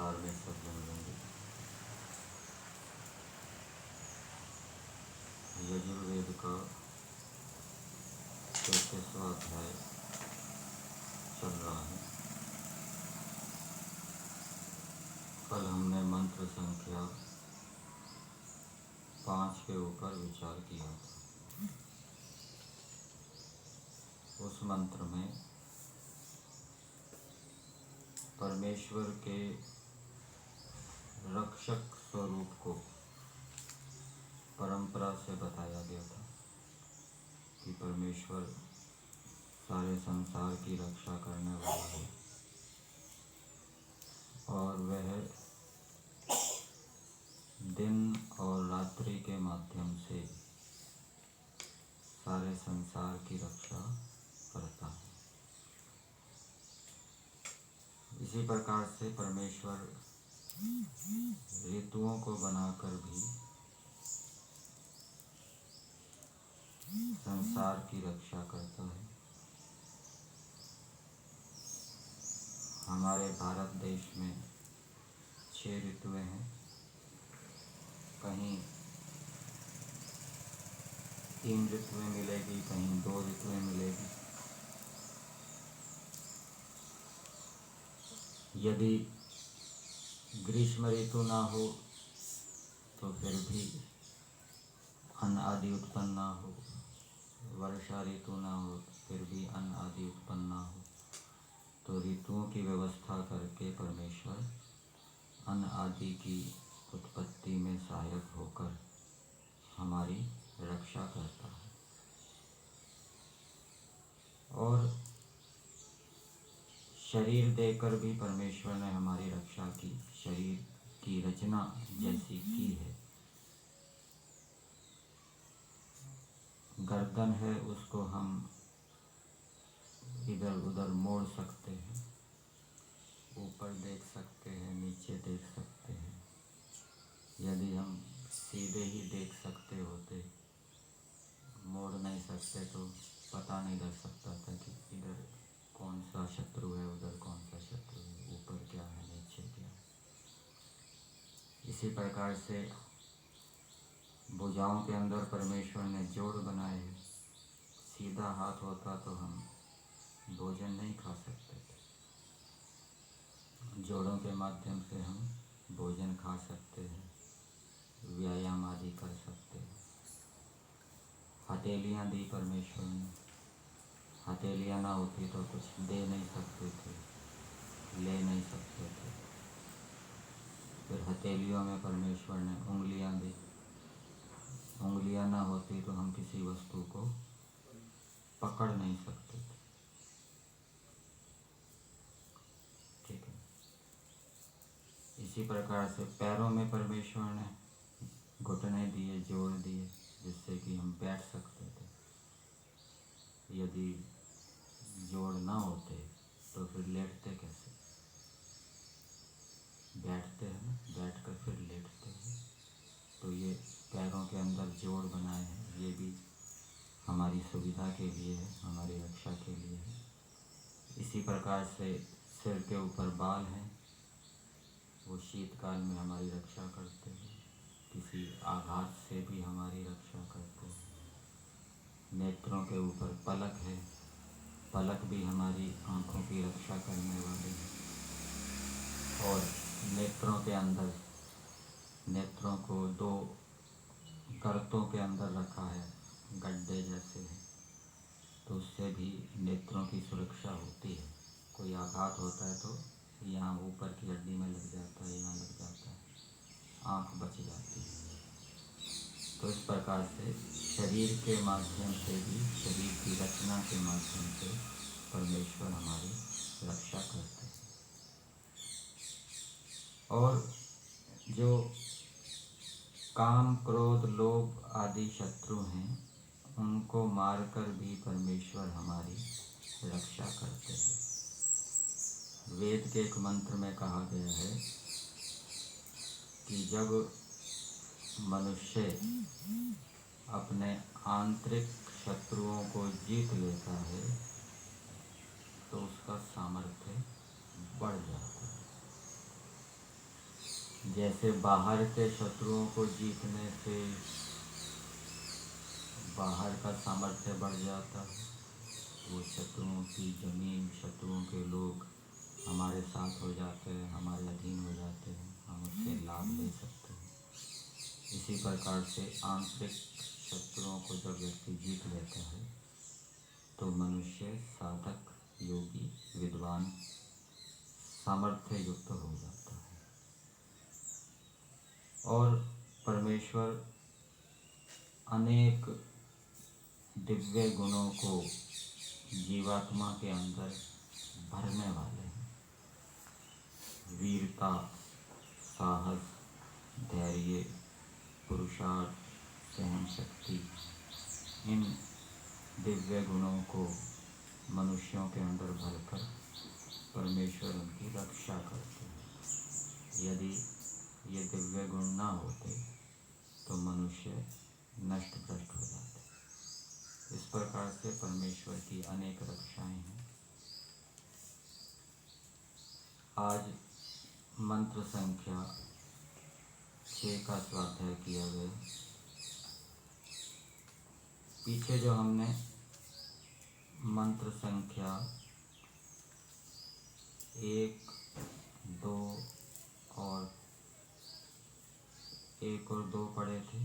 सार में सब जानेंगे। यजुर्वेद का 33वां अध्याय चल रहा है। कल हमने मंत्र संख्या 5 के ऊपर विचार किया था। उस मंत्र में परमेश्वर के रक्षक स्वरूप को परंपरा से बताया गया था कि परमेश्वर सारे संसार की रक्षा करने वाला है और वह दिन और रात्रि के माध्यम से सारे संसार की रक्षा करता है। इसी प्रकार से परमेश्वर ऋतुओं को बनाकर भी संसार की रक्षा करता है। हमारे भारत देश में 6 ऋतुएं हैं। कहीं 3 ऋतुएं मिलेगी, कहीं 2 ऋतुएं मिलेगी। यदि ग्रीष्म ऋतु ना हो तो फिर भी अन्न आदि उत्पन्न ना हो, वर्षा ऋतु ना हो फिर भी अन्न आदि उत्पन्न ना हो, तो ऋतुओं की व्यवस्था करके परमेश्वर अन्न आदि की उत्पत्ति में सहायक होकर हमारी रक्षा करता है। और शरीर देकर भी परमेश्वर ने हमारी रक्षा की। शरीर की रचना जैसी की है, गर्दन है उसको हम इधर उधर मोड़ सकते हैं, ऊपर देख सकते हैं, नीचे देख सकते हैं। यदि हम सीधे ही देख सकते होते, मोड़ नहीं सकते, तो पता नहीं लग सकता था कि इधर कौन सा शत्रु है, उधर कौन सा शत्रु है, ऊपर क्या है, नीचे क्या है। इसी प्रकार से भुजाओं के अंदर परमेश्वर ने जोड़ बनाए हैं। सीधा हाथ होता तो हम भोजन नहीं खा सकते थे। जोड़ों के माध्यम से हम भोजन खा सकते हैं, व्यायाम आदि कर सकते हैं। हथेलियाँ दी परमेश्वर ने। हथेलियाँ ना होती तो कुछ दे नहीं सकते थे, ले नहीं सकते थे। फिर हथेलियों में परमेश्वर ने उंगलियाँ दी। उंगलियाँ ना होती तो हम किसी वस्तु को पकड़ नहीं सकते थे। ठीक है। इसी प्रकार से पैरों में परमेश्वर ने घुटने दिए, जोड़ दिए, जिससे कि हम बैठ सकते थे। यदि जोड़ ना होते तो फिर लेटते कैसे? बैठते हैं ना, बैठ कर फिर लेटते हैं। तो ये पैरों के अंदर जोड़ बनाए हैं, ये भी हमारी सुविधा के लिए है, हमारी रक्षा के लिए है। इसी प्रकार से सिर के ऊपर बाल हैं, वो शीतकाल में हमारी रक्षा करते हैं, किसी आघात से भी हमारी रक्षा करते हैं। नेत्रों के ऊपर पलक है, पलक भी हमारी आँखों की रक्षा करने वाले हैं। और नेत्रों के अंदर, नेत्रों को 2 गर्तों के अंदर रखा है, गड्ढे जैसे हैं, तो उससे भी नेत्रों की सुरक्षा होती है। कोई आघात होता है तो यहाँ ऊपर की हड्डी में लग जाता है, यहाँ लग जाता है, आँख बच जाती है। तो इस प्रकार से शरीर के माध्यम से भी, शरीर की रचना के माध्यम से परमेश्वर हमारी रक्षा करते हैं। और जो काम, क्रोध, लोभ आदि शत्रु हैं, उनको मारकर भी परमेश्वर हमारी रक्षा करते हैं। वेद के एक मंत्र में कहा गया है कि जब मनुष्य अपने आंतरिक शत्रुओं को जीत लेता है तो उसका सामर्थ्य बढ़ जाता है। जैसे बाहर के शत्रुओं को जीतने से बाहर का सामर्थ्य बढ़ जाता है, वो शत्रुओं की ज़मीन, शत्रुओं के लोग हमारे साथ हो जाते हैं, हमारे अधीन हो जाते हैं, हम उससे लाभ ले सकते हैं। इसी प्रकार से आंतरिक शत्रुओं को जब व्यक्ति जीत लेता है तो मनुष्य साधक, योगी, विद्वान, सामर्थ्य युक्त हो जाता है और परमेश्वर अनेक दिव्य गुणों को जीवात्मा के अंदर भरने वाले हैं। वीरता, साहस, धैर्य, पुरुषार्थ, सहन शक्ति, इन दिव्य गुणों को मनुष्यों के अंदर भरकर परमेश्वर उनकी रक्षा करते हैं। यदि ये दिव्य गुण ना होते तो मनुष्य नष्ट भ्रष्ट हो जाते। इस प्रकार से परमेश्वर की अनेक रक्षाएं हैं। आज मंत्र संख्या 6 का स्वाध्याय किया गया। पीछे जो हमने मंत्र संख्या 1, 2 और 2 पढ़े थे,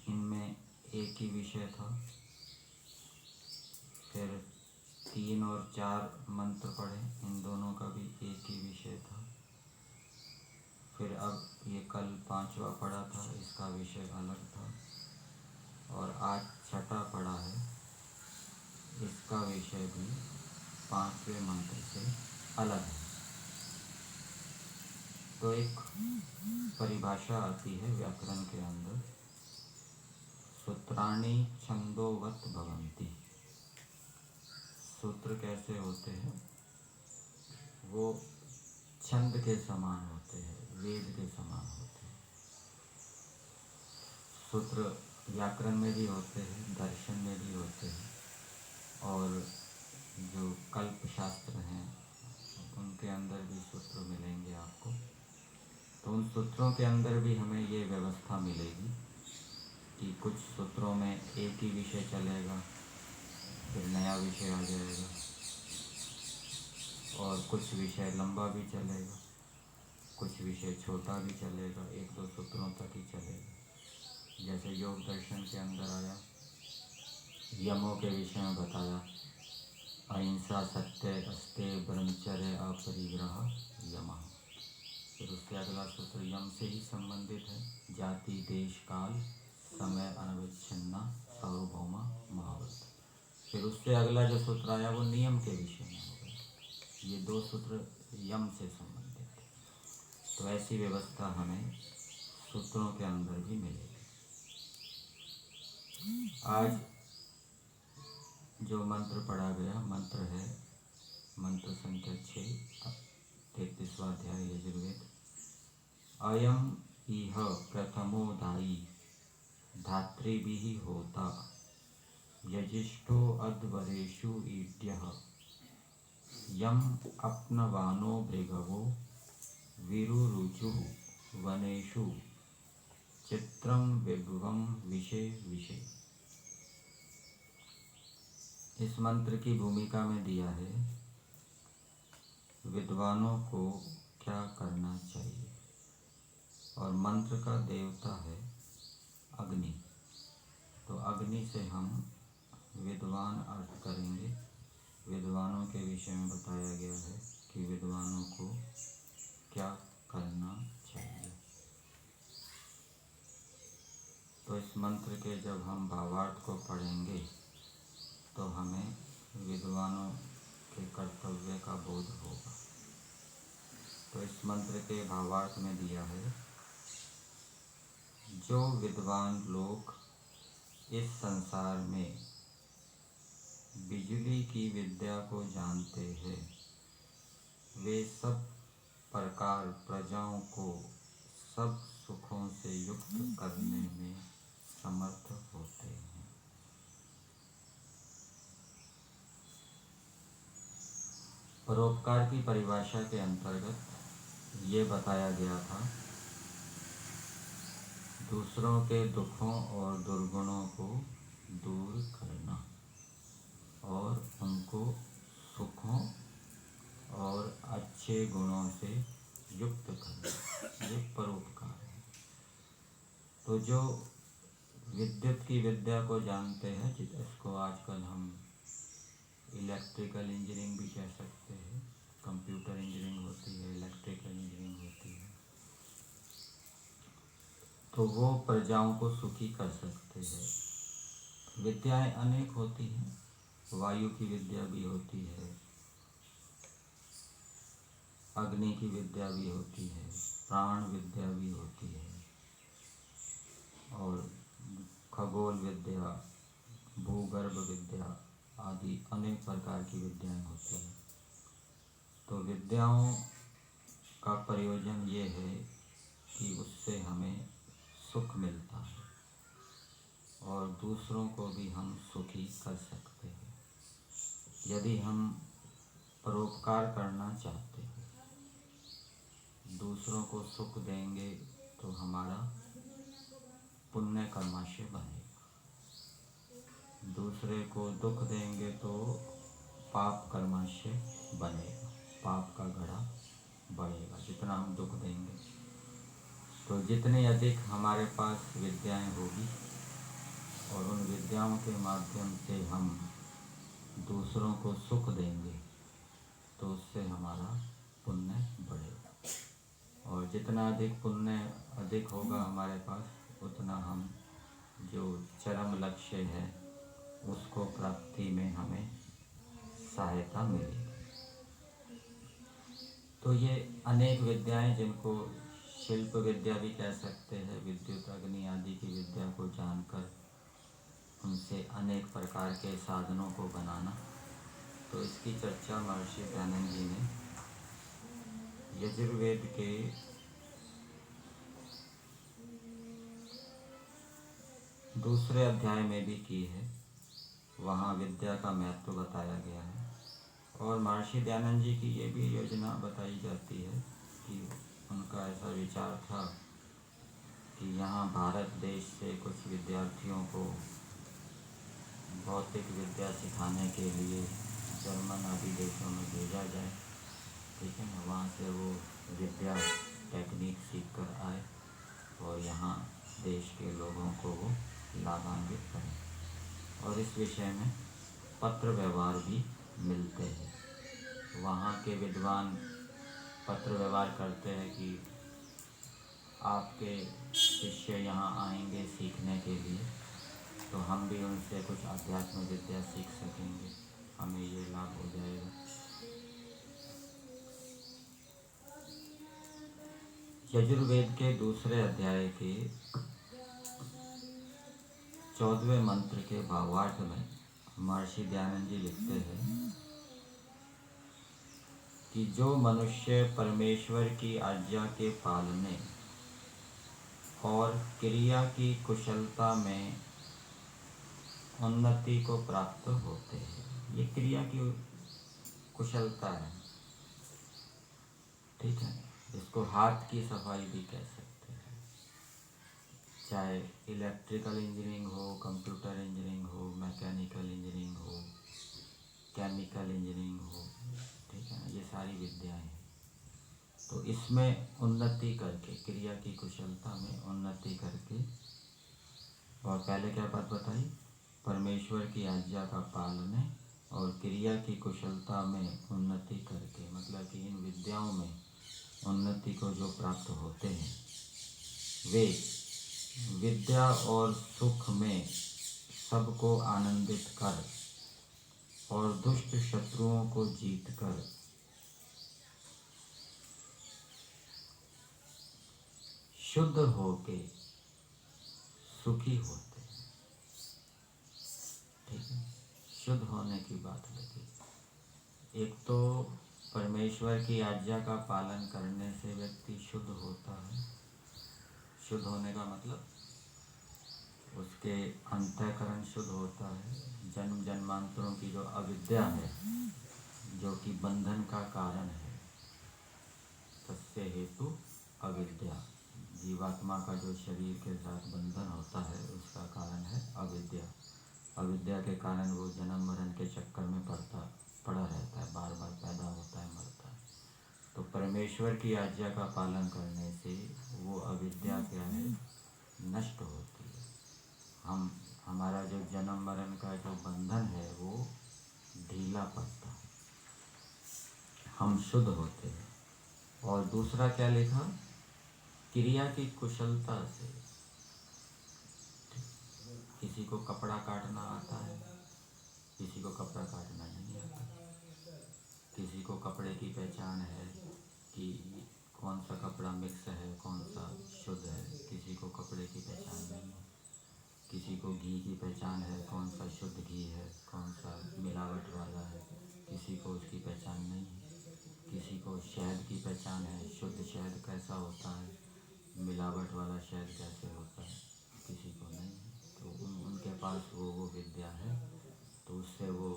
इनमें एक ही विषय था। फिर 3 और 4 मंत्र पढ़े, इन दोनों का भी एक ही विषय था। फिर अब ये कल 5वां पढ़ा था, इसका विषय अलग था। और आज 6ठा पढ़ा है, इसका विषय भी 5वें मंत्र से अलग है। तो एक परिभाषा आती है व्याकरण के अंदर, सूत्राणि छंदोवत भवन्ति। सूत्र कैसे होते हैं? वो छंद के समान होते हैं, वेद के समान होते हैं। सूत्र व्याकरण में भी होते हैं, दर्शन में भी होते हैं, और जो कल्प शास्त्र हैं उनके अंदर भी सूत्र मिलेंगे आपको। तो उन सूत्रों के अंदर भी हमें ये व्यवस्था मिलेगी कि कुछ सूत्रों में एक ही विषय चलेगा, फिर नया विषय आ जाएगा, और कुछ विषय लंबा भी चलेगा, कुछ विषय छोटा भी चलेगा, 1-2 सूत्रों तक ही चलेगा। जैसे योग दर्शन के अंदर आया, यमों के विषय में बताया, अहिंसा, सत्य, अस्तेय, ब्रह्मचर्य, अपरिग्रह, यमः। फिर उसके अगला सूत्र यम से ही संबंधित है, जाति, देश, काल, समय, अनविच्छिन्ना, सार्वभौमा, महाव्रत। फिर उससे अगला जो सूत्र आया वो नियम के विषय में हो गया। ये 2 सूत्र यम से संबंधित है। तो ऐसी व्यवस्था हमें सूत्रों के अंदर भी मिलेगी। आज जो मंत्र पढ़ा गया, मंत्र है मंत्र संख्या 6, 33वां अध्याय यजुर्वेद। अयम इह प्रथमो धायी धात्रिभिः होता यजिष्ठो अध्वरेषु ईड्यः यम अपनवानो भृगवो विरुरुचुः वनेषु चित्रं विभवं विषे विषे। इस मंत्र की भूमिका में दिया है विद्वानों को क्या करना चाहिए, और मंत्र का देवता है अग्नि। तो अग्नि से हम विद्वान अर्थ करेंगे। विद्वानों के विषय में बताया गया है कि विद्वानों को क्या करना चाहिए। तो इस मंत्र के जब हम भावार्थ को पढ़ेंगे तो हमें विद्वानों के कर्तव्य का बोध होगा। तो इस मंत्र के भावार्थ में दिया है, जो विद्वान लोग इस संसार में बिजली की विद्या को जानते हैं, वे सब प्रकार प्रजाओं को सब सुखों से युक्त करने में समर्थ होते हैं। परोपकार की परिभाषा के अंतर्गत ये बताया गया था, दूसरों के दुखों और दुर्गुणों को दूर करना और उनको सुखों और अच्छे गुणों से युक्त करना, ये परोपकार है। तो जो विद्युत की विद्या को जानते हैं, जिसको आजकल हम इलेक्ट्रिकल इंजीनियरिंग भी कह सकते हैं, कंप्यूटर इंजीनियरिंग होती है, इलेक्ट्रिकल इंजीनियरिंग होती है, तो वो प्रजाओं को सुखी कर सकते हैं। विद्याएं अनेक होती हैं, वायु की विद्या भी होती है, अग्नि की विद्या भी होती है, प्राण विद्या भी होती है, और खगोल विद्या, भूगर्भ विद्या आदि अनेक प्रकार की विद्याएं होती हैं। तो विद्याओं का प्रयोजन ये है कि उससे हमें सुख मिलता है और दूसरों को भी हम सुखी कर सकते हैं। यदि हम परोपकार करना चाहते हैं, दूसरों को सुख देंगे तो हमारा पुण्य कर्माशय बनेगा, दूसरे को दुख देंगे तो पाप कर्माशय बनेगा, पाप का घड़ा बढ़ेगा जितना हम दुख देंगे। तो जितनी अधिक हमारे पास विद्याएं होगी और उन विद्याओं के माध्यम से हम दूसरों को सुख देंगे तो उससे हमारा पुण्य बढ़ेगा, और जितना अधिक पुण्य अधिक होगा हमारे पास, उतना हम जो चरम लक्ष्य है उसको प्राप्ति में हमें सहायता मिलेगी। तो ये अनेक विद्याएं, जिनको शिल्प विद्या भी कह सकते हैं, विद्युत अग्नि आदि की विद्या को जानकर उनसे अनेक प्रकार के साधनों को बनाना, तो इसकी चर्चा महर्षि दयानंद जी ने यजुर्वेद के दूसरे अध्याय में भी की है। वहाँ विद्या का महत्व बताया गया है, और महर्षि दयानंद जी की ये भी योजना बताई जाती है कि उनका ऐसा विचार था कि यहाँ भारत देश से कुछ विद्यार्थियों को भौतिक विद्या सिखाने के लिए जर्मन आदि देशों में भेजा जाए, ठीक है ना। वहाँ से वो विद्या टेक्निक सीख कर आए और यहाँ देश के लोगों को वो लाभान्वित करें, और इस विषय में पत्र व्यवहार भी मिलते हैं। वहाँ के विद्वान पत्र व्यवहार करते हैं कि आपके शिष्य यहाँ आएंगे सीखने के लिए, तो हम भी उनसे कुछ अध्यात्म विद्या सीख सकेंगे, हमें ये लाभ हो जाएगा। यजुर्वेद के दूसरे अध्याय के 14वें मंत्र के भावार्थ में महर्षि दयानंद जी लिखते हैं कि जो मनुष्य परमेश्वर की आज्ञा के पालने और क्रिया की कुशलता में उन्नति को प्राप्त होते हैं, ये क्रिया की कुशलता है, ठीक है। इसको हाथ की सफाई भी कह सकते हैं, चाहे इलेक्ट्रिकल इंजीनियरिंग हो, कंप्यूटर इंजीनियरिंग हो, मैकेनिकल इंजीनियरिंग हो, केमिकल इंजीनियरिंग हो, ठीक है ना। ये सारी विद्याएं हैं। तो इसमें उन्नति करके, क्रिया की कुशलता में उन्नति करके, और पहले क्या बात बताई, परमेश्वर की आज्ञा का पालन और क्रिया की कुशलता में उन्नति करके, मतलब कि इन विद्याओं में उन्नति को जो प्राप्त होते हैं, वे विद्या और सुख में सबको आनंदित कर और दुष्ट शत्रुओं को जीतकर शुद्ध होके सुखी होते हैं, ठीक है। शुद्ध होने की बात लगी। एक तो परमेश्वर की आज्ञा का पालन करने से व्यक्ति शुद्ध होता है। शुद्ध होने का मतलब उसके अंतःकरण शुद्ध होता है। जन्म जन्मांतरों की जो अविद्या है, जो कि बंधन का कारण है, तस्य हेतु अविद्या। जीवात्मा का जो शरीर के साथ बंधन होता है उसका कारण है अविद्या। अविद्या के कारण वो जन्म मरण के चक्कर में पड़ा रहता है, बार बार पैदा होता है, मरता है। तो परमेश्वर की आज्ञा का पालन करने से वो अविद्या क्या है, नष्ट होती है। हमारा जो जन्म मरण का जो बंधन है वो ढीला पड़ता है, हम शुद्ध होते हैं। और दूसरा क्या लिखा, क्रिया की कुशलता से। किसी को कपड़ा काटना आता है, किसी को कपड़ा काटना नहीं आता। किसी को कपड़े की पहचान है कि कौन सा कपड़ा मिक्स है, कौन सा शुद्ध है, किसी को कपड़े की पहचान नहीं है। किसी को घी की पहचान है, कौन सा शुद्ध घी है, कौन सा मिलावट वाला है, किसी को उसकी पहचान नहीं है। किसी को शहद की पहचान है, शुद्ध शहद कैसा होता है, मिलावट वाला शहद कैसे होता है, किसी को नहीं है। तो उनके पास वो विद्या है, तो उससे वो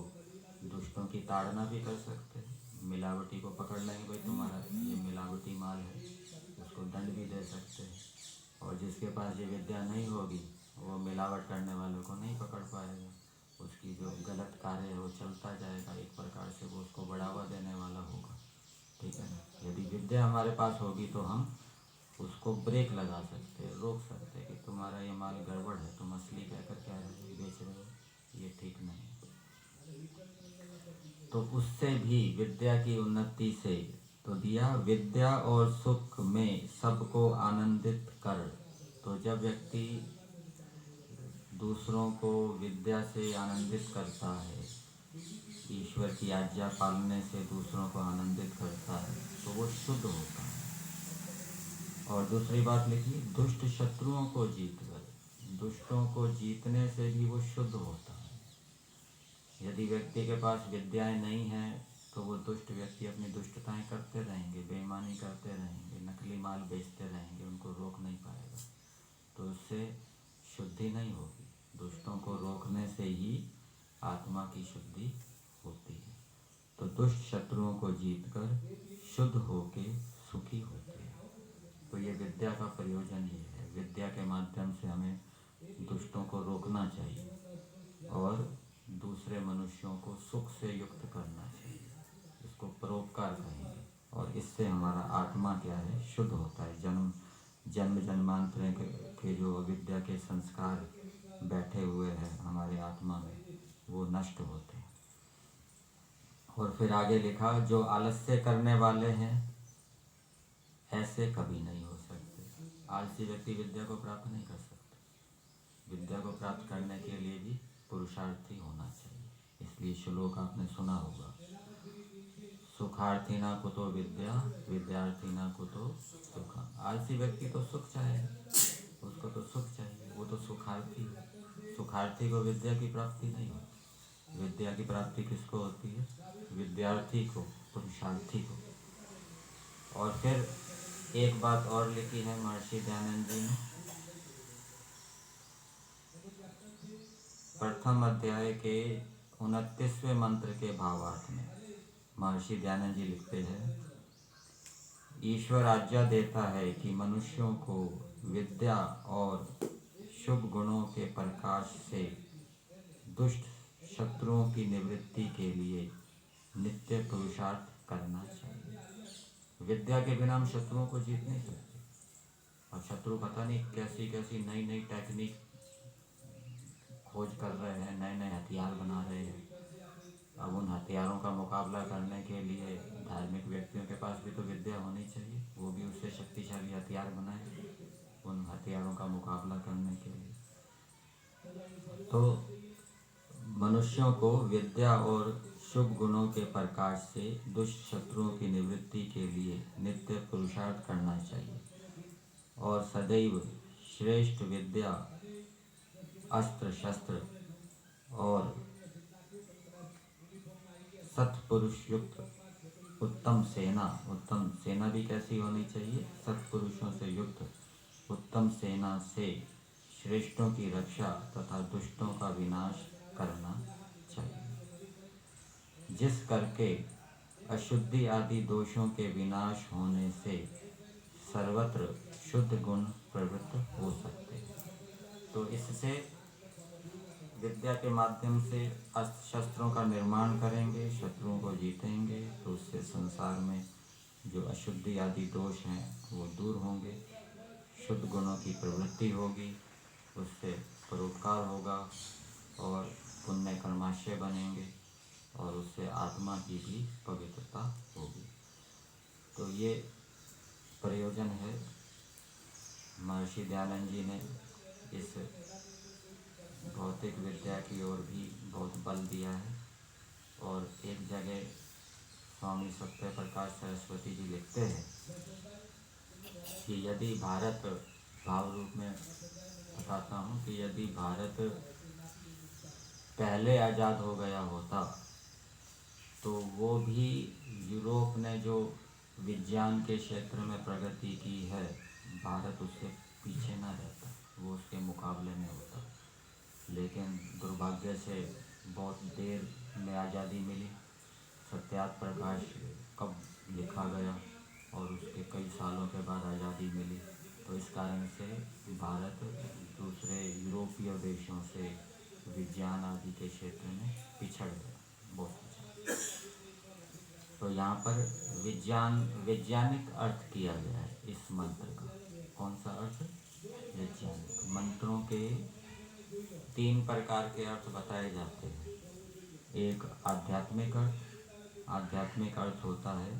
दुष्टों की ताड़ना भी कर सकते हैं। मिलावटी को पकड़ लेंगे, भाई तुम्हारा ये मिलावटी माल है, उसको दंड भी दे सकते हैं। और जिसके पास ये विद्या नहीं होगी वो मिलावट करने वालों को नहीं पकड़ पाएगा, उसकी जो गलत कार्य है वो चलता जाएगा, एक प्रकार से वो उसको बढ़ावा देने वाला होगा। ठीक है ना। यदि विद्या हमारे पास होगी तो हम उसको ब्रेक लगा सकते हैं, रोक सकते हैं कि तुम्हारा ये माल गड़बड़ है, तुम असली कहकर क्या बेच रहे हो, ये ठीक नहीं। तो उससे भी विद्या की उन्नति से तो दिया, विद्या और सुख में सबको आनंदित कर। तो जब व्यक्ति दूसरों को विद्या से आनंदित करता है, ईश्वर की आज्ञा पालने से दूसरों को आनंदित करता है, तो वो शुद्ध होता है। और दूसरी बात लिखी, दुष्ट शत्रुओं को जीतकर। दुष्टों को जीतने से भी वो शुद्ध होता है। यदि व्यक्ति के पास विद्याएं नहीं हैं तो वो दुष्ट व्यक्ति अपनी दुष्टताएं करते रहेंगे, बेईमानी करते रहेंगे, नकली माल बेचते रहेंगे, उनको रोक नहीं पाएगा, तो उससे शुद्धि नहीं होगी। दुष्टों को रोकने से ही आत्मा की शुद्धि होती है। तो दुष्ट शत्रुओं को जीतकर शुद्ध होके सुखी होते हैं। तो ये विद्या का प्रयोजन ये है। विद्या के माध्यम से हमें दुष्टों को रोकना चाहिए और दूसरे मनुष्यों को सुख से युक्त करना चाहिए, इसको परोपकार कहेंगे। और इससे हमारा आत्मा क्या है, शुद्ध होता है। जन्म जन्मांतर के जो अविद्या के संस्कार बैठे हुए हैं हमारे आत्मा में, वो नष्ट होते हैं। और फिर आगे लिखा, जो आलस्य करने वाले हैं ऐसे कभी नहीं हो सकते। आलसी व्यक्ति विद्या को प्राप्त नहीं कर सकते। विद्या को प्राप्त करने के लिए भी पुरुषार्थी होना चाहिए। इसलिए श्लोक आपने सुना होगा, सुखार्थी ना कुतो विद्या, विद्यार्थी ना कुतो सुख। आलसी व्यक्ति तो सुख चाहे, उसको तो सुख चाहिए, वो तो सुखार्थी है। सुखार्थी को विद्या की प्राप्ति नहीं होती। विद्या की प्राप्ति किसको होती है, विद्यार्थी को, पुरुषार्थी को। और फिर एक बात और लिखी है महर्षि दयानंद जी ने, प्रथम अध्याय के 29वें मंत्र के भावार्थ में महर्षि दयानंद जी लिखते हैं, ईश्वर आज्ञा देता है कि मनुष्यों को विद्या और शुभ गुणों के प्रकाश से दुष्ट शत्रुओं की निवृत्ति के लिए नित्य पुरुषार्थ करना चाहिए। विद्या के बिना हम शत्रुओं को जीत नहीं सकते। और शत्रु पता नहीं कैसी कैसी नई नई टेक्निक खोज कर रहे हैं, नए नए हथियार बना रहे हैं। अब उन हथियारों का मुकाबला करने के लिए धार्मिक व्यक्तियों के पास भी तो विद्या होनी चाहिए, वो भी उससे शक्तिशाली हथियार बनाए उन हथियारों का मुकाबला करने के लिए। तो मनुष्यों को विद्या और शुभ गुणों के प्रकाश से दुष्ट शत्रुओं की निवृत्ति के लिए नित्य पुरुषार्थ करना चाहिए और सदैव श्रेष्ठ विद्या, अस्त्र शस्त्र और सत्पुरुष युक्त उत्तम सेना भी कैसी होनी चाहिए, सत्पुरुषों से युक्त उत्तम सेना से श्रेष्ठों की रक्षा तथा दुष्टों का विनाश करना चाहिए, जिस करके अशुद्धि आदि दोषों के विनाश होने से सर्वत्र शुद्ध गुण प्रवृत्त हो सकते हैं। तो इससे विद्या के माध्यम से अस्त्र शस्त्रों का निर्माण करेंगे, शत्रुओं को जीतेंगे, तो उससे संसार में जो अशुद्धि आदि दोष हैं वो दूर होंगे, शुद्ध गुणों की प्रवृत्ति होगी, उससे परोपकार होगा और पुण्य कर्माशय बनेंगे और उससे आत्मा की भी पवित्रता होगी। तो ये प्रयोजन है। महर्षि दयानंद जी ने इस भौतिक विद्या की ओर भी बहुत बल दिया है। और एक जगह स्वामी सत्य प्रकाश सरस्वती जी लिखते हैं कि यदि भारत, भाव रूप में बताता हूँ, कि यदि भारत पहले आज़ाद हो गया होता तो वो भी यूरोप ने जो विज्ञान के क्षेत्र में प्रगति की है, भारत उससे पीछे ना रहता, वो उसके मुकाबले में होता। लेकिन दुर्भाग्य से बहुत देर में आज़ादी मिली। सत्यार्थ प्रकाश कब लिखा गया और उसके कई सालों के बाद आज़ादी मिली। तो इस कारण से भारत दूसरे यूरोपीय देशों से विज्ञान आदि के क्षेत्र में पिछड़ गया, बहुत पिछड़। तो यहाँ पर वैज्ञानिक अर्थ किया गया है इस मंत्र का। कौन सा अर्थ? वैज्ञानिक। मंत्रों के 3 प्रकार के अर्थ बताए जाते हैं। एक आध्यात्मिक अर्थ। आध्यात्मिक अर्थ होता है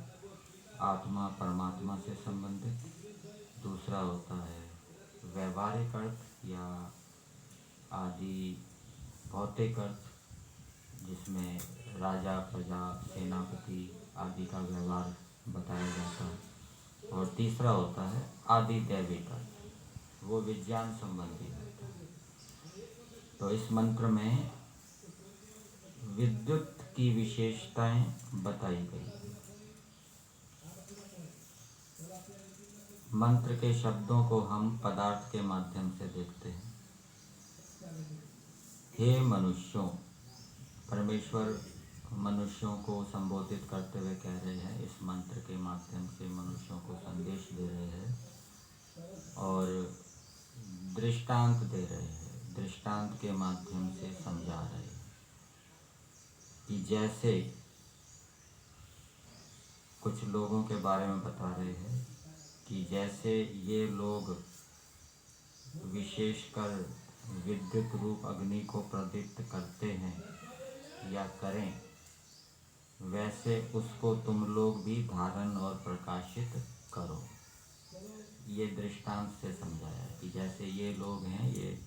आत्मा परमात्मा से संबंधित। दूसरा होता है व्यवहारिक अर्थ या आदि भौतिक अर्थ, जिसमें राजा, प्रजा, सेनापति आदि का व्यवहार बताया जाता है। और तीसरा होता है आदि दैविक अर्थ, वो विज्ञान संबंधी होता है। तो इस मंत्र में विद्युत की विशेषताएं बताई गई हैं। मंत्र के शब्दों को हम पदार्थ के माध्यम से देखते हैं। हे मनुष्यों, परमेश्वर मनुष्यों को संबोधित करते हुए कह रहे हैं, इस मंत्र के माध्यम से मनुष्यों को संदेश दे रहे हैं और दृष्टांत दे रहे हैं, दृष्टांत के माध्यम से समझा रहे हैं कि जैसे कुछ लोगों के बारे में बता रहे हैं कि जैसे ये लोग विशेषकर विद्युत रूप अग्नि को प्रदीप्त करते हैं या करें, वैसे उसको तुम लोग भी धारण और प्रकाशित करो। ये दृष्टांत से समझाया है कि जैसे ये लोग हैं, ये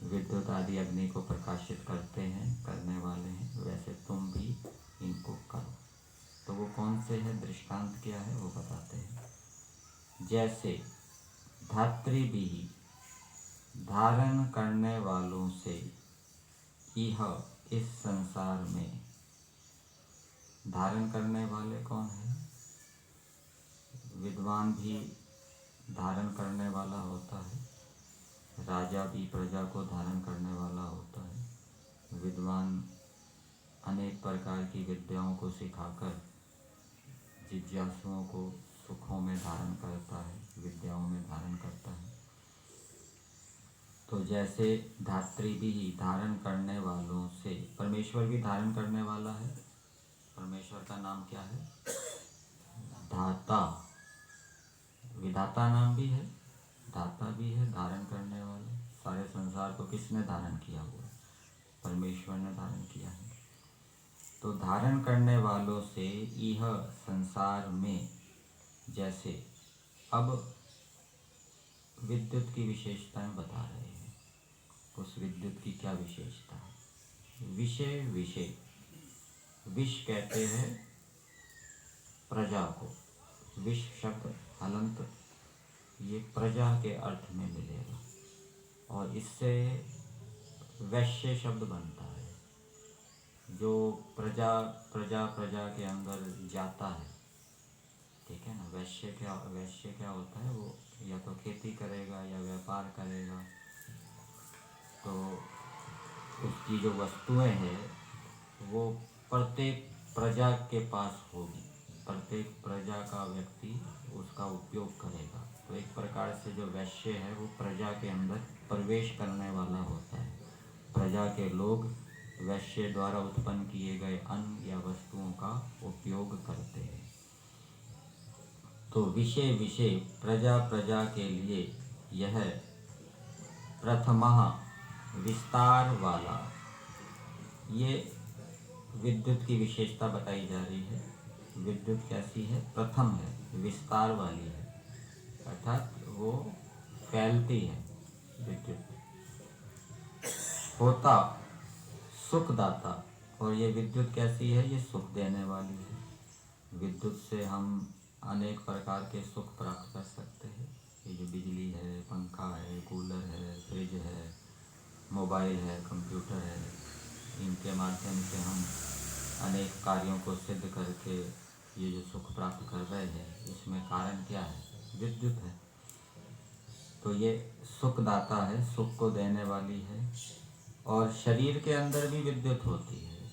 विद्युत आदि अग्नि को प्रकाशित करते हैं, करने वाले हैं, वैसे तुम भी इनको करो। तो वो कौन से है, दृष्टांत क्या है वो बताते हैं। जैसे धात्री भी धारण करने वालों से यह इस संसार में, धारण करने वाले कौन है? विद्वान भी धारण करने वाला होता है, राजा भी प्रजा को धारण करने वाला होता है। विद्वान अनेक प्रकार की विद्याओं को सिखाकर जिज्ञासुओं को सुखों में धारण करता है, विद्याओं में धारण करता है। तो जैसे धात्री भी धारण करने वालों से, परमेश्वर भी धारण करने वाला है। परमेश्वर का नाम क्या है? धाता। विधाता नाम भी है, धाता भी है, धारण करने वाला। सारे संसार को किसने धारण किया हुआ है? परमेश्वर ने धारण किया है। तो धारण करने वालों से यह संसार में, जैसे अब विद्युत की विशेषताएं बता रहे हैं। उस विद्युत की क्या विशेषता है? विषय, विषय, विष कहते हैं प्रजा को। विष शब्द हलंत, ये प्रजा के अर्थ में मिलेगा और इससे वैश्य शब्द बनता है। जो प्रजा के अंदर जाता है, ठीक है ना। वैश्य क्या होता है? वो या तो खेती करेगा या व्यापार करेगा, तो उसकी जो वस्तुएं हैं वो प्रत्येक प्रजा के पास होगी, प्रत्येक प्रजा का व्यक्ति उसका उपयोग करेगा। तो एक प्रकार से जो वैश्य है वो प्रजा के अंदर प्रवेश करने वाला होता है। प्रजा के लोग वैश्य द्वारा उत्पन्न किए गए अन्न या वस्तुओं का उपयोग करते हैं। तो विषय विषय प्रजा प्रजा के लिए यह प्रथमः विस्तार वाला, ये विद्युत की विशेषता बताई जा रही है। विद्युत कैसी है? प्रथम है, विस्तार वाली है, अर्थात वो फैलती है विद्युत। होता सुखदाता, और ये विद्युत कैसी है? ये सुख देने वाली है। विद्युत से हम अनेक प्रकार के सुख प्राप्त कर सकते हैं। ये जो बिजली है, पंखा है, कूलर है, फ्रिज है, मोबाइल है, कंप्यूटर है, इनके माध्यम से हम अनेक कार्यों को सिद्ध करके ये जो सुख प्राप्त कर रहे हैं, इसमें कारण क्या है? विद्युत है। तो ये सुखदाता है, सुख को देने वाली है। और शरीर के अंदर भी विद्युत होती है।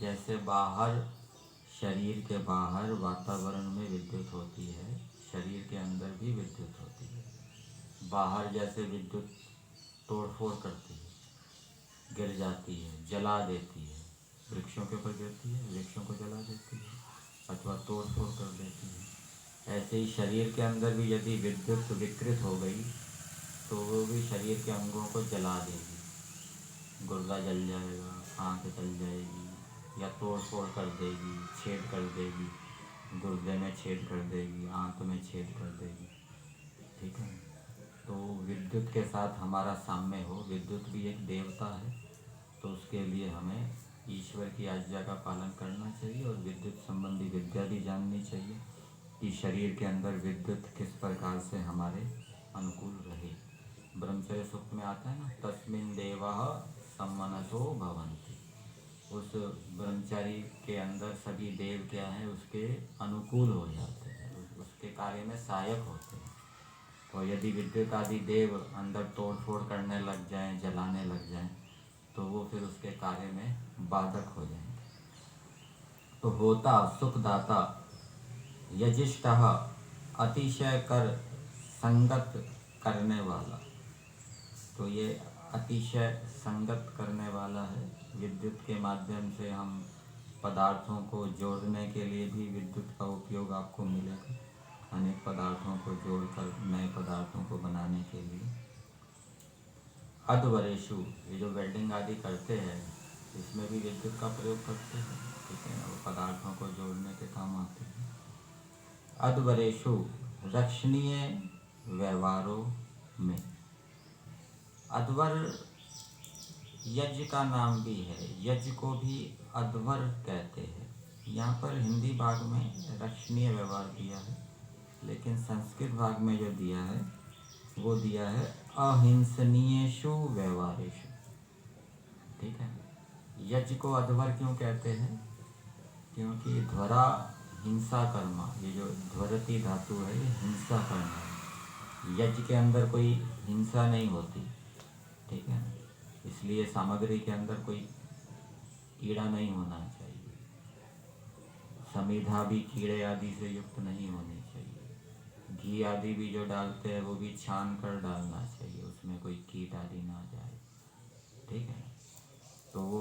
जैसे बाहर, शरीर के बाहर वातावरण में विद्युत होती है, शरीर के अंदर भी विद्युत होती है। बाहर जैसे विद्युत तोड़फोड़ करती है, गिर जाती है, जला देती है, वृक्षों के ऊपर गिरती है, वृक्षों को जला देती है अथवा तोड़फोड़ कर देती है। ऐसे ही शरीर के अंदर भी यदि विद्युत विकृत हो गई तो वो भी शरीर के अंगों को जला देगी। गुर्दा जल जाएगा, आँख जल जाएगी, या तोड़ फोड़ कर देगी, छेद कर देगी, गुर्दे में छेद कर देगी, आँख में छेद कर देगी। ठीक है। तो विद्युत के साथ हमारा साम्य हो। विद्युत भी एक देवता है, तो उसके लिए हमें ईश्वर की आज्ञा का पालन करना चाहिए और विद्युत संबंधी विद्या भी जाननी चाहिए कि शरीर के अंदर विद्युत किस प्रकार से हमारे अनुकूल रहे। ब्रह्मचर्य सूक्त में आता है ना, तस्मिन् देवः सम्मनसो भवन्ति। उस ब्रह्मचारी के अंदर सभी देव क्या हैं? उसके अनुकूल हो जाते हैं, उसके कार्य में सहायक होते हैं। और यदि विद्युत आदि देव अंदर तोड़ फोड़ करने लग जाएं, जलाने लग जाएं, तो वो फिर उसके कार्य में बाधक हो जाएंगे। तो होता सुखदाता यजिष्ठः अतिशय कर संगत करने वाला। तो ये अतिशय संगत करने वाला है। विद्युत के माध्यम से हम पदार्थों को जोड़ने के लिए भी विद्युत का उपयोग आपको मिलेगा। अनेक पदार्थों को जोड़कर नए पदार्थों को बनाने के लिए। अध्वरेषु, ये जो वेल्डिंग आदि करते हैं, इसमें भी विद्युत का प्रयोग करते हैं। ठीक है ना, वो पदार्थों को जोड़ने के काम आते हैं। अध्वरेषु रक्षणीय व्यवहारों में। अध्वर यज्ञ का नाम भी है, यज्ञ को भी अध्वर कहते हैं। यहाँ पर हिंदी भाग में रक्षणीय व्यवहार दिया है, लेकिन संस्कृत भाग में जो दिया है वो दिया है अहिंसनीयेषु व्यवहारेषु। ठीक है। यज्ञ को अध्वर क्यों कहते हैं? क्योंकि ध्वरा हिंसा कर्मा, ये जो ध्वरती धातु है ये हिंसा करना है। यज्ञ के अंदर कोई हिंसा नहीं होती। ठीक है, इसलिए सामग्री के अंदर कोई कीड़ा नहीं होना चाहिए। समिधा भी कीड़े आदि से युक्त नहीं होनी चाहिए। घी आदि भी जो डालते हैं वो भी छान कर डालना चाहिए, उसमें कोई कीट आदि ना जाए। ठीक है, तो वो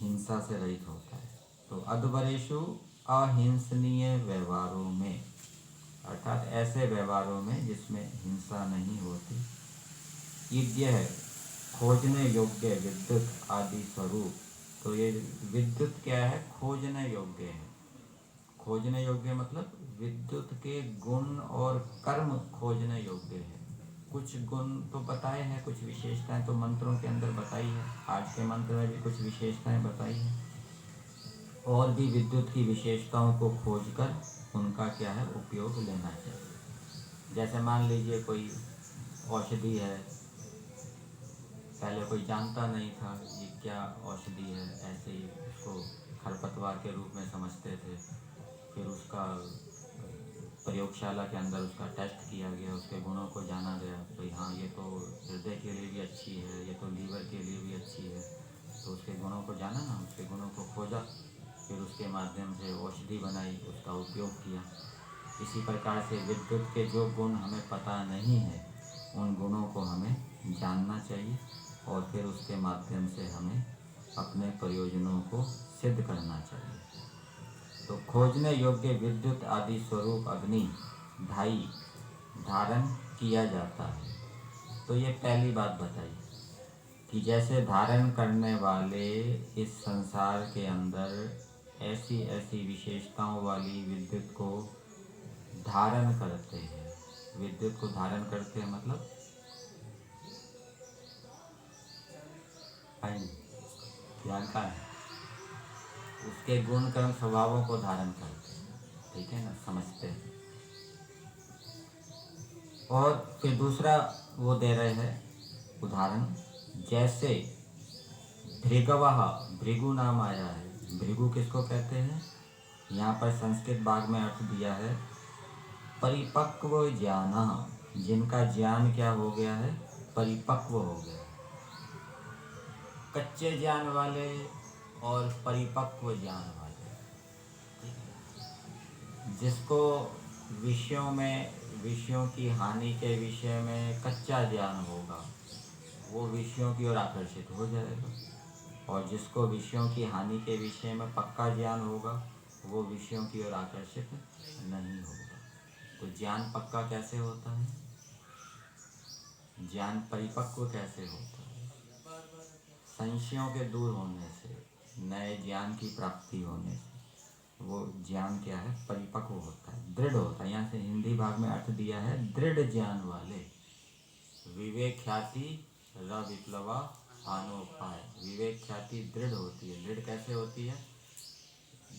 हिंसा से रहित होता है। तो अध्वरेषु अहिंसनीय व्यवहारों में, अर्थात ऐसे व्यवहारों में जिसमें हिंसा नहीं होती। ईद्य है खोजने योग्य विद्युत आदि स्वरूप। तो ये विद्युत क्या है? खोजने योग्य है। खोजने योग्य मतलब विद्युत के गुण और कर्म खोजने योग्य है। कुछ गुण तो बताए हैं, कुछ विशेषताएं तो मंत्रों के अंदर बताई है। आज के मंत्र में भी कुछ विशेषताएं बताई हैं। और भी विद्युत की विशेषताओं को खोजकर उनका क्या है? उपयोग लेना चाहिए। जैसे मान लीजिए कोई औषधि है, पहले कोई जानता नहीं था ये क्या औषधि है, ऐसे ही उसको खरपतवार के रूप में समझते थे। फिर उसका प्रयोगशाला के अंदर उसका टेस्ट किया गया, उसके गुणों को जाना गया। भाई हाँ, ये तो हृदय के लिए भी अच्छी है, ये तो लीवर के लिए भी अच्छी है। तो उसके गुणों को जाना ना, उसके गुणों को खोजा, फिर उसके माध्यम से औषधि बनाई, उसका उपयोग किया। इसी प्रकार से विद्युत के जो गुण हमें पता नहीं है, उन गुणों को हमें जानना चाहिए और फिर उसके माध्यम से हमें अपने प्रयोजनों को सिद्ध करना चाहिए। तो खोजने योग्य विद्युत आदि स्वरूप अग्नि ढाई धारण किया जाता है। तो ये पहली बात बताई कि जैसे धारण करने वाले इस संसार के अंदर ऐसी ऐसी विशेषताओं वाली विद्युत को धारण करते हैं। विद्युत को धारण करते हैं मतलब ज्ञान का है, उसके गुण कर्म स्वभावों को धारण करते हैं, ठीक है ना, समझते हैं। और फिर दूसरा वो दे रहे हैं उदाहरण, जैसे भृगवः, भृगु नाम आया है। भृगु किसको कहते हैं? यहाँ पर संस्कृत भाग में अर्थ दिया है परिपक्व ज्ञान, जिनका ज्ञान क्या हो गया है? परिपक्व हो गया। कच्चे ज्ञान वाले और परिपक्व ज्ञान वाले, जिसको विषयों की हानि के विषय में कच्चा ज्ञान होगा, वो विषयों की ओर आकर्षित हो जाएगा, और जिसको विषयों की हानि के विषय में पक्का ज्ञान होगा, वो विषयों की ओर आकर्षित नहीं होगा। तो ज्ञान पक्का कैसे होता है? ज्ञान परिपक्व कैसे होता है? संशयों के दूर होने से, नए ज्ञान की प्राप्ति होने से वो ज्ञान क्या है? परिपक्व होता है, दृढ़ होता है। यहाँ से हिंदी भाग में अर्थ दिया है दृढ़ ज्ञान वाले। विवेक ख्याति र विप्लवा आनोपाय। विवेक ख्याति दृढ़ होती है। दृढ़ कैसे होती है?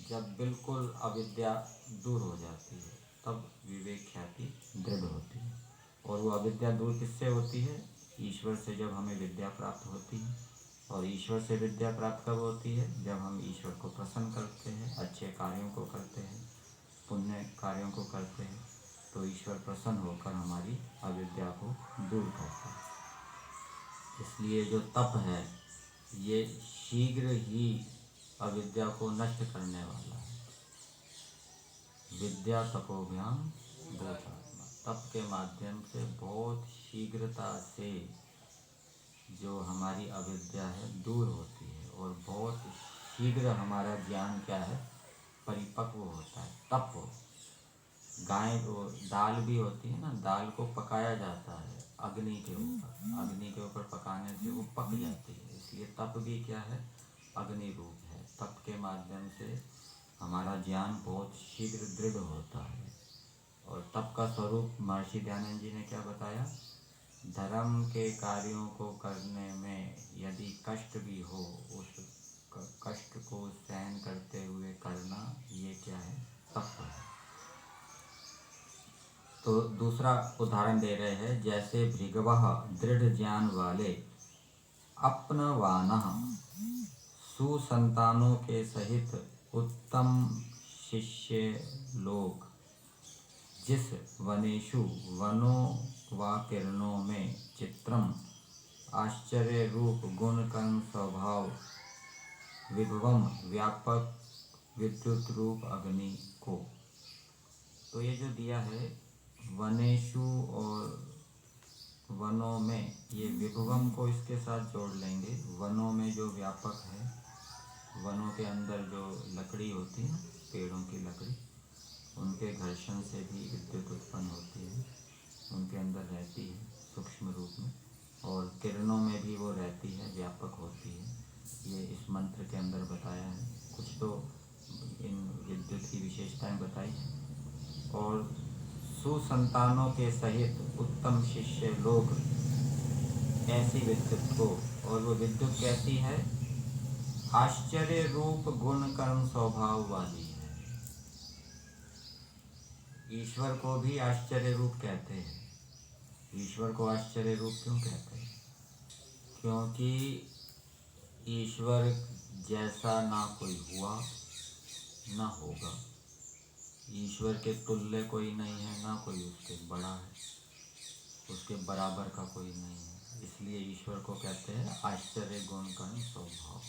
जब बिल्कुल अविद्या दूर हो जाती है तब विवेक ख्याति दृढ़ होती है। और वो अविद्या दूर किससे होती है? ईश्वर से, जब हमें विद्या प्राप्त होती है। और ईश्वर से विद्या प्राप्त कब होती है? जब हम ईश्वर को प्रसन्न करते हैं, अच्छे कार्यों को करते हैं, पुण्य कार्यों को करते हैं, तो ईश्वर प्रसन्न होकर हमारी अविद्या को दूर करता है। इसलिए जो तप है ये शीघ्र ही अविद्या को नष्ट करने वाला है। विद्या तपोभ्याम भूतात्मा। तप के माध्यम से बहुत शीघ्रता से जो हमारी अविद्या है दूर होती है, और बहुत शीघ्र हमारा ज्ञान क्या है? परिपक्व होता है। तप हो, गाय को दाल भी होती है ना, दाल को पकाया जाता है अग्नि के ऊपर, अग्नि के ऊपर पकाने से वो पक जाती है। इसलिए तप भी क्या है? अग्नि रूप है। तप के माध्यम से हमारा ज्ञान बहुत शीघ्र दृढ़ होता है। और तप का स्वरूप महर्षि दयानंद जी ने क्या बताया? धर्म के कार्यों को करने में यदि कष्ट भी हो, उस कष्ट को सहन करते हुए करना, ये क्या है? तप है। तो दूसरा उदाहरण दे रहे हैं, जैसे भृगवः दृढ़ ज्ञान वाले अपनवानः सुसंतानों के सहित उत्तम शिष्य लोग, जिस वनेषु वनों व किरणों में चित्रम आश्चर्य रूप गुण कर्म स्वभाव विभवम व्यापक विद्युत रूप अग्नि को। तो ये जो दिया है वनेषु और वनों में, ये विभवम को इसके साथ जोड़ लेंगे। वनों में जो व्यापक है, वनों के अंदर जो लकड़ी होती है, पेड़ों की लकड़ी, उनके घर्षण से भी विद्युत उत्पन्न होती है, उनके अंदर रहती है सूक्ष्म रूप में। और किरणों में भी वो रहती है, व्यापक होती है। ये इस मंत्र के अंदर बताया है। कुछ तो इन विद्युत की विशेषताएं बताई। और सुसंतानों के सहित उत्तम शिष्य लोग ऐसी विद्युत को, और वो विद्युत कैसी है? आश्चर्य रूप गुण कर्म स्वभाव वाली है। ईश्वर को भी आश्चर्य रूप कहते हैं। ईश्वर को आश्चर्य रूप क्यों कहते हैं? क्योंकि ईश्वर जैसा ना कोई हुआ ना होगा। ईश्वर के तुल्य कोई नहीं है, ना कोई उसके बड़ा है, उसके बराबर का कोई नहीं है। इसलिए ईश्वर को कहते हैं आश्चर्य गुण कर्म स्वभाव।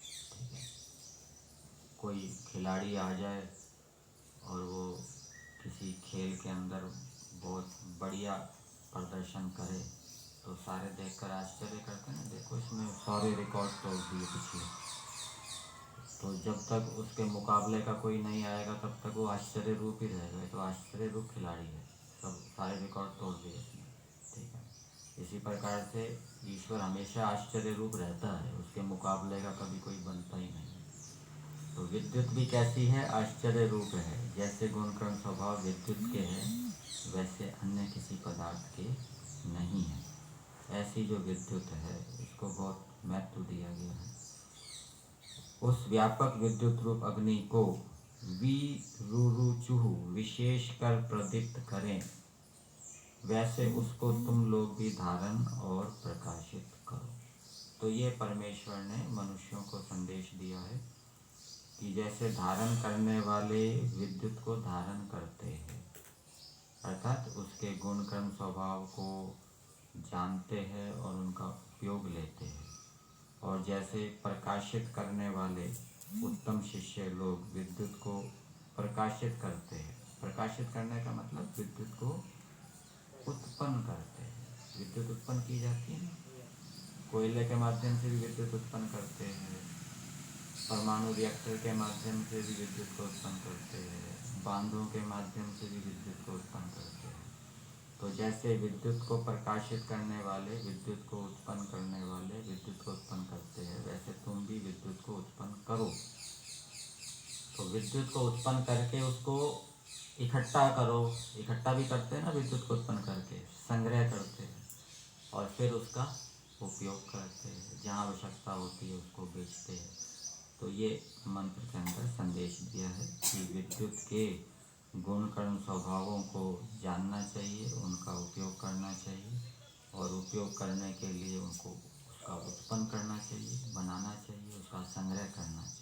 ठीक है। कोई खिलाड़ी आ जाए और वो किसी खेल के अंदर बहुत बढ़िया प्रदर्शन करे तो सारे देखकर आश्चर्य करते हैं, देखो इसमें सारे रिकॉर्ड तोड़ दिए पिछले। तो जब तक उसके मुकाबले का कोई नहीं आएगा तब तक वो आश्चर्य रूप ही रहेगा। तो आश्चर्य रूप खिलाड़ी है, सब सारे रिकॉर्ड तोड़ दिए इसने, ठीक है। इसी प्रकार से ईश्वर हमेशा आश्चर्य रूप रहता है, उसके मुकाबले का कभी कोई बनता ही नहीं। तो विद्युत भी कैसी है? आश्चर्य रूप है। जैसे गुण कर्म स्वभाव विद्युत के हैं वैसे अन्य किसी पदार्थ के नहीं है। ऐसी जो विद्युत है इसको बहुत महत्व दिया गया है। उस व्यापक विद्युत रूप अग्नि को विरुरुचुः विशेष कर प्रदीप्त करें, वैसे उसको तुम लोग भी धारण और प्रकाशित करो। तो ये परमेश्वर ने मनुष्यों को संदेश दिया है कि जैसे धारण करने वाले विद्युत को धारण करते हैं, अर्थात उसके गुण कर्म स्वभाव को जानते हैं और उनका उपयोग लेते हैं, और जैसे प्रकाशित करने वाले उत्तम शिष्य लोग विद्युत को प्रकाशित करते हैं। प्रकाशित करने का मतलब विद्युत को उत्पन्न करते हैं। विद्युत उत्पन्न की जाती है, कोयले के माध्यम से भी विद्युत उत्पन्न करते हैं, परमाणु रिएक्टर के माध्यम से भी विद्युत को उत्पन्न करते हैं, बांधों के माध्यम से भी विद्युत को उत्पन्न करते हैं। तो जैसे विद्युत को प्रकाशित करने वाले विद्युत को उत्पन्न करने वाले विद्युत को उत्पन्न करते हैं, वैसे तुम भी विद्युत को उत्पन्न करो। तो विद्युत को उत्पन्न करके उसको इकट्ठा करो। इकट्ठा भी करते हैं ना, विद्युत को उत्पन्न करके संग्रह करते हैं और फिर उसका उपयोग करते हैं, जहाँ आवश्यकता होती है उसको बेचते हैं। तो ये मंत्र के अंदर संदेश दिया है कि विद्युत के गुण कर्म स्वभावों को जानना चाहिए, उनका उपयोग करना चाहिए, और उपयोग करने के लिए उनको उसका उत्पन्न करना चाहिए, बनाना चाहिए, उसका संग्रह करना चाहिए।